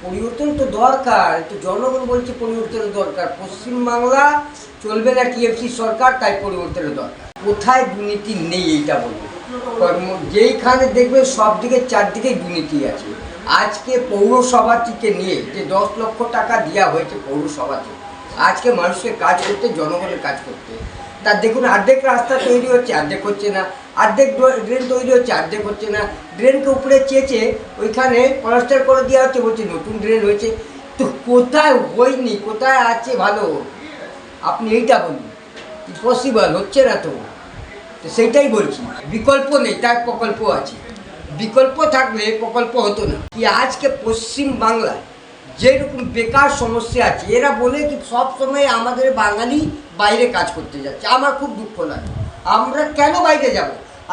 পরিবর্তন তো দরকার, তো জনগণ বলছে পরিবর্তনের দরকার। পশ্চিমবাংলা চলবে না টিএমসি সরকার, তাই পরিবর্তনের দরকার। কোথায় দুর্নীতি নেই এইটা বলবো? যেইখানে দেখবে সব দিকে চারদিকেই দুর্নীতি আছে। আজকে পৌরসভাটিকে নিয়ে যে 10 লক্ষ টাকা দেওয়া হয়েছে পৌরসভাতে, আজকে মানুষকে কাজ করতে, জনগণের কাজ করতে, তার দেখুন অর্ধেক রাস্তা তৈরি হচ্ছে, অর্ধেক হচ্ছে না, অর্ধেক ড্রেন তৈরি হচ্ছে, অর্ধেক হচ্ছে না, ড্রেনকে উপরে চেয়েছে ওইখানে প্লাস্টার করে দেওয়া হচ্ছে, বলছে নতুন ড্রেন হয়েছে। তো কোথায় হয়নি, কোথায় আছে ভালো, আপনি এইটা বলুন। পসিবল হচ্ছে না তো, সেইটাই বলছি। বিকল্প নেই, তার প্রকল্প আছে। বিকল্প থাকলে প্রকল্প হতো না। কি আজকে পশ্চিম বাংলায় যেরকম বেকার সমস্যা আছে, এরা বলে কি সব সময় আমাদের বাঙালি বাইরে কাজ করতে যাচ্ছে। আমার খুব দুঃখ লাগে। আমরা কেন বাইরে যাব?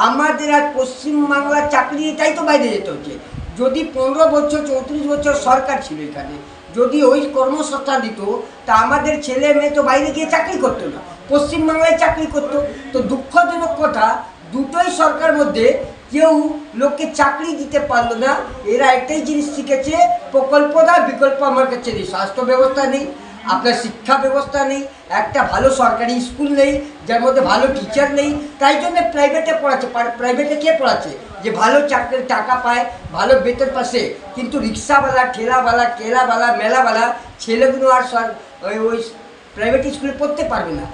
আমাদের আজ পশ্চিমবাংলার চাকরি, তাই তো বাইরে যেতে হচ্ছে। যদি 15 বছর 34 বছর সরকার ছিল এখানে, যদি ওই কর্মসংস্থান দিত, তা আমাদের ছেলে মেয়ে তো বাইরে গিয়ে চাকরি করতো না, পশ্চিমবাংলায় চাকরি করতো। তো দুঃখজনক কথা, দুটোই সরকার মধ্যে কেউ লোককে চাকরি দিতে পারলো না। এরা একটাই জিনিস শিখেছে, প্রকল্প দাও, বিকল্প আমার কাছে নেই। স্বাস্থ্য ব্যবস্থা নেই, আপনার শিক্ষা ব্যবস্থা নেই, একটা ভালো সরকারি স্কুল নেই যার মধ্যে ভালো টিচার নেই, তাই জন্য প্রাইভেটে পড়াচ্ছে। প্রাইভেটে কে পড়াচ্ছে? যে ভালো চাকরির টাকা পায়, ভালো বেতন পাশে, কিন্তু রিক্সাওয়ালা, ঠেলাওয়ালা, কেলাওয়ালা, মেলাওয়ালা ছেলেগুলো আর ওই প্রাইভেট স্কুলে পড়তে পারবে না।